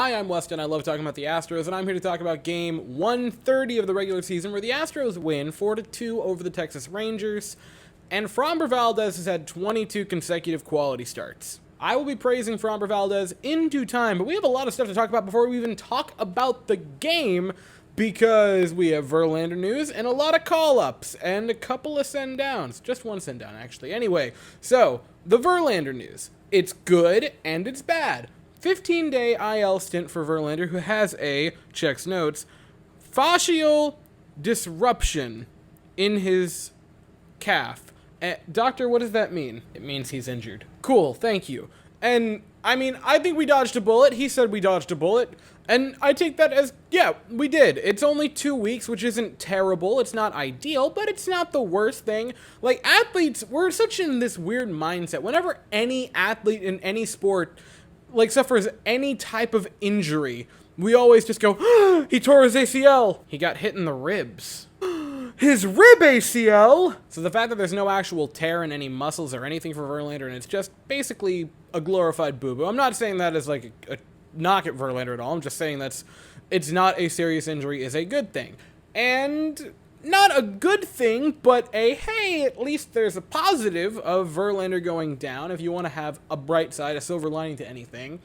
Hi, I'm Weston. I love talking about the Astros, and I'm here to talk about game 130 of the regular season, where the Astros win 4-2 over the Texas Rangers, and Framber Valdez has had 22 consecutive quality starts. I will be praising Framber Valdez in due time, but we have a lot of stuff to talk about before we even talk about the game, because we have Verlander news and a lot of call-ups and a couple of send-downs. Just one send-down, actually. Anyway, so, the Verlander news. It's good and it's bad. 15-day IL stint for Verlander, who has a, checks notes, fascial disruption in his calf. Doctor, what does that mean? It means he's injured. Cool, thank you. And, I think we dodged a bullet. He said we dodged a bullet. And I take that as, yeah, we did. It's only 2 weeks, which isn't terrible. It's not ideal, but it's not the worst thing. Like, athletes, we're such in this weird mindset. Whenever any athlete in any sport suffers any type of injury, we always just go, he tore his ACL. He got hit in the ribs. His rib ACL! So the fact that there's no actual tear in any muscles or anything for Verlander, and it's just basically a glorified boo-boo. I'm not saying that as like a knock at Verlander at all. I'm just saying it's not a serious injury is a good thing. And not a good thing, but hey, at least there's a positive of Verlander going down. If you want to have a bright side, a silver lining to anything,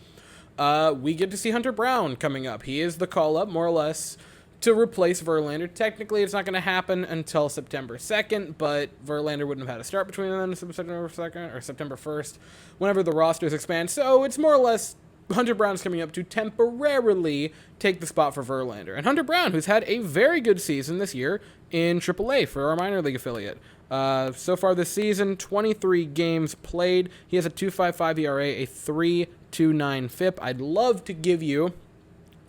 we get to see Hunter Brown coming up. He is the call-up, more or less, to replace Verlander. Technically, it's not going to happen until September 2nd, but Verlander wouldn't have had a start between then and September 2nd or September 1st, whenever the rosters expand. So it's more or less Hunter Brown's coming up to temporarily take the spot for Verlander. And Hunter Brown, who's had a very good season this year in AAA for our minor league affiliate. So far this season, 23 games played. He has a 2.55 ERA, a 3.29 FIP. I'd love to give you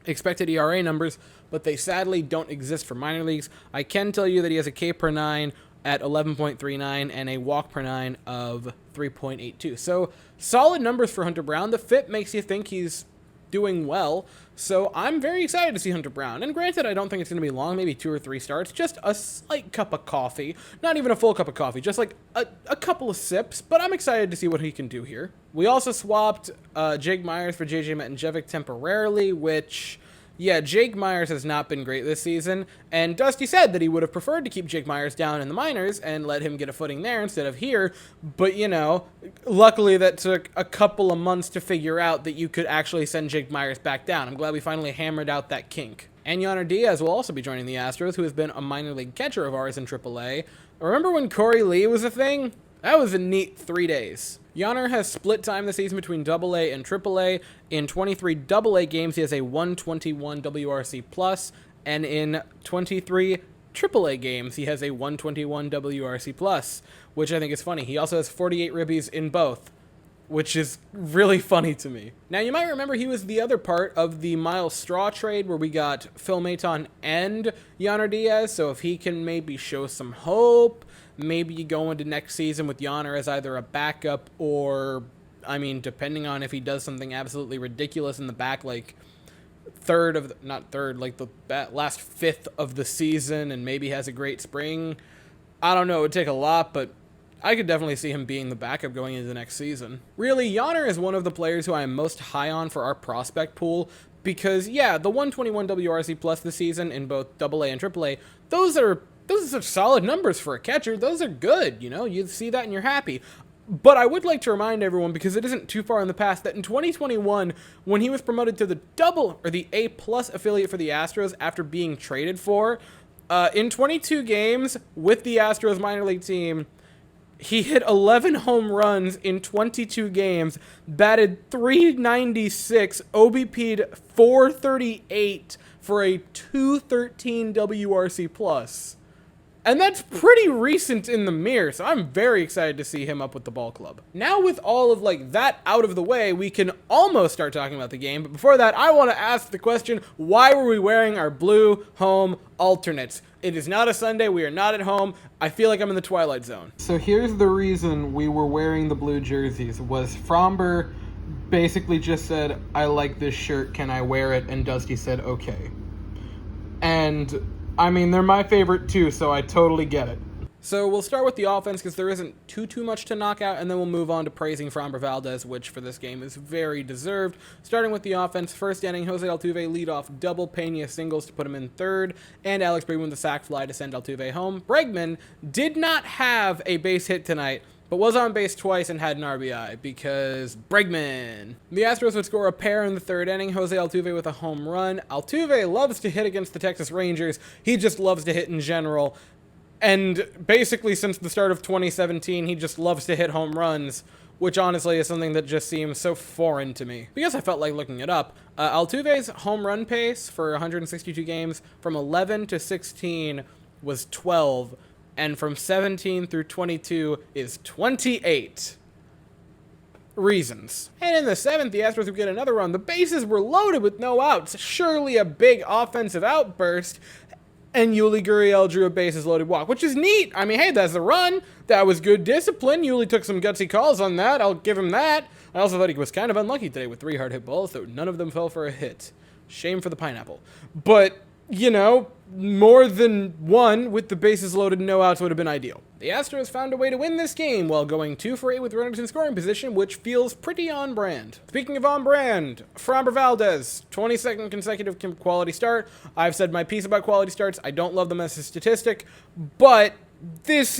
expected ERA numbers, but they sadly don't exist for minor leagues. I can tell you that he has a K per 9 at 11.39 and a walk per 9 of 3.82. So solid numbers for Hunter Brown. The FIP makes you think he's doing well. So I'm very excited to see Hunter Brown. And granted, I don't think it's going to be long, maybe 2 or 3 starts, just a slight cup of coffee. Not even a full cup of coffee, just like a couple of sips. But I'm excited to see what he can do here. We also swapped Jake Myers for JJ Matenjevic temporarily, which, yeah, Jake Myers has not been great this season, and Dusty said that he would have preferred to keep Jake Myers down in the minors and let him get a footing there instead of here, but, luckily that took a couple of months to figure out that you could actually send Jake Myers back down. I'm glad we finally hammered out that kink. And Yainer Diaz will also be joining the Astros, who has been a minor league catcher of ours in AAA. Remember when Corey Lee was a thing? That was a neat 3 days. Yainer has split time this season between AA and AAA. In 23 AA games, he has a 121 WRC+, and in 23 AAA games, he has a 121 WRC+, which I think is funny. He also has 48 ribbies in both, which is really funny to me. Now, you might remember he was the other part of the Miles Straw trade where we got Phil Maton and Yainer Diaz, so if he can maybe show some hope, maybe you go into next season with Yainer as either a backup or, depending on if he does something absolutely ridiculous in the back, like the last fifth of the season and maybe has a great spring. I don't know, it would take a lot, but I could definitely see him being the backup going into the next season. Really, Yainer is one of the players who I am most high on for our prospect pool because, yeah, the 121 WRC+ this season in both AA and AAA, those are such solid numbers for a catcher. Those are good, you see that and you're happy. But I would like to remind everyone, because it isn't too far in the past, that in 2021, when he was promoted to the A+ affiliate for the Astros after being traded for, in 22 games with the Astros minor league team, he hit 11 home runs in 22 games, batted .396, OBP'd .438 for a .213 WRC+. And that's pretty recent in the mirror, so I'm very excited to see him up with the ball club. Now with all of that out of the way, we can almost start talking about the game, but before that, I want to ask the question, why were we wearing our blue home alternates? It is not a Sunday, we are not at home, I feel like I'm in the Twilight Zone. So here's the reason we were wearing the blue jerseys, was Framber basically just said, I like this shirt, can I wear it? And Dusty said, okay. And they're my favorite too, so I totally get it. So we'll start with the offense because there isn't too much to knock out, and then we'll move on to praising Framber Valdez, which for this game is very deserved. Starting with the offense, first inning, Jose Altuve lead off double, Pena singles to put him in third, and Alex Bregman with the sac fly to send Altuve home. Bregman did not have a base hit tonight, but was on base twice and had an RBI because Bregman. The Astros would score a pair in the third inning, Jose Altuve with a home run. Altuve loves to hit against the Texas Rangers. He just loves to hit in general. And basically since the start of 2017, he just loves to hit home runs, which honestly is something that just seems so foreign to me. Because I felt like looking it up, Altuve's home run pace for 162 games from 11 to 16 was 12, and from 17 through 22 is 28. Reasons. And in the seventh, the Astros would get another run. The bases were loaded with no outs. Surely a big offensive outburst. And Yuli Gurriel drew a bases loaded walk, which is neat. I mean, hey, that's a run. That was good discipline. Yuli took some gutsy calls on that. I'll give him that. I also thought he was kind of unlucky today with 3 hard hit balls, though none of them fell for a hit. Shame for the pineapple. But, you know, more than one with the bases loaded and no outs would have been ideal. The Astros found a way to win this game while going 2 for 8 with runners in scoring position, which feels pretty on brand. Speaking of on brand, Framber Valdez, 22nd consecutive quality start. I've said my piece about quality starts. I don't love them as a statistic, but this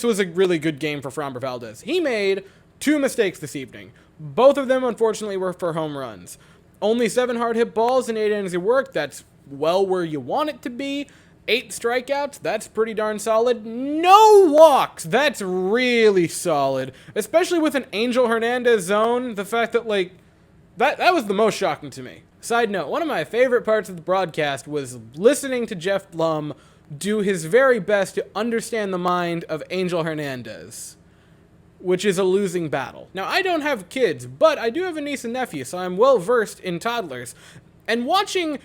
was a really good game for Framber Valdez. He made 2 mistakes this evening. Both of them, unfortunately, were for home runs. Only 7 hard hit balls and 8 innings of work. That's well where you want it to be. 8 strikeouts, that's pretty darn solid. No walks, that's really solid. Especially with an Angel Hernandez zone, the fact that, like, that was the most shocking to me. Side note, one of my favorite parts of the broadcast was listening to Jeff Blum do his very best to understand the mind of Angel Hernandez, which is a losing battle. Now, I don't have kids, but I do have a niece and nephew, so I'm well versed in toddlers. And watching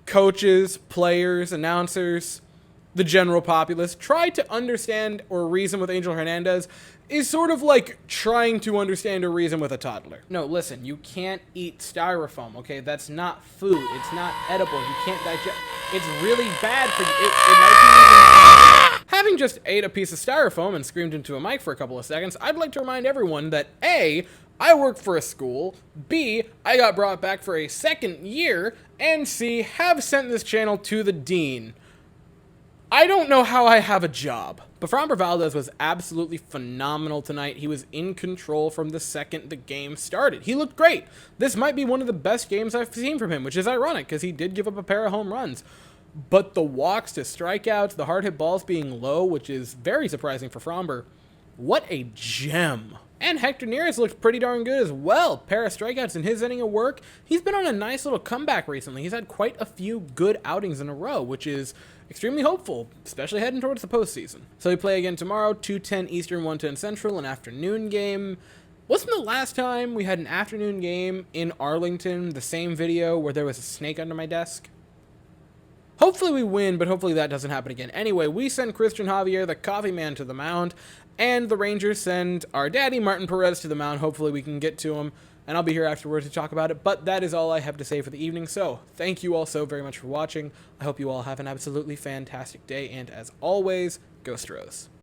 coaches, players, announcers, the general populace try to understand or reason with Angel Hernandez is sort of like trying to understand or reason with a toddler. No, listen, you can't eat styrofoam, okay? That's not food. It's not edible. You can't digest. It's really bad for you. It might be even... Having just ate a piece of styrofoam and screamed into a mic for a couple of seconds, I'd like to remind everyone that A, I work for a school, B, I got brought back for a second year, and C, have sent this channel to the dean. I don't know how I have a job. But Framber Valdez was absolutely phenomenal tonight. He was in control from the second the game started. He looked great. This might be one of the best games I've seen from him, which is ironic because he did give up a pair of home runs. But the walks to strikeouts, the hard hit balls being low, which is very surprising for Framber. What a gem. And Hector Neris looked pretty darn good as well. Pair of strikeouts in his inning of work. He's been on a nice little comeback recently. He's had quite a few good outings in a row, which is extremely hopeful, especially heading towards the postseason. So we play again tomorrow, 2:10 Eastern, 1:10 Central, an afternoon game. Wasn't the last time we had an afternoon game in Arlington the same video where there was a snake under my desk? Hopefully we win, but hopefully that doesn't happen again. Anyway, we send Christian Javier, the coffee man, to the mound, and the Rangers send our daddy, Martin Perez, to the mound. Hopefully we can get to him, and I'll be here afterwards to talk about it. But that is all I have to say for the evening, so thank you all so very much for watching. I hope you all have an absolutely fantastic day, and as always, go Astros.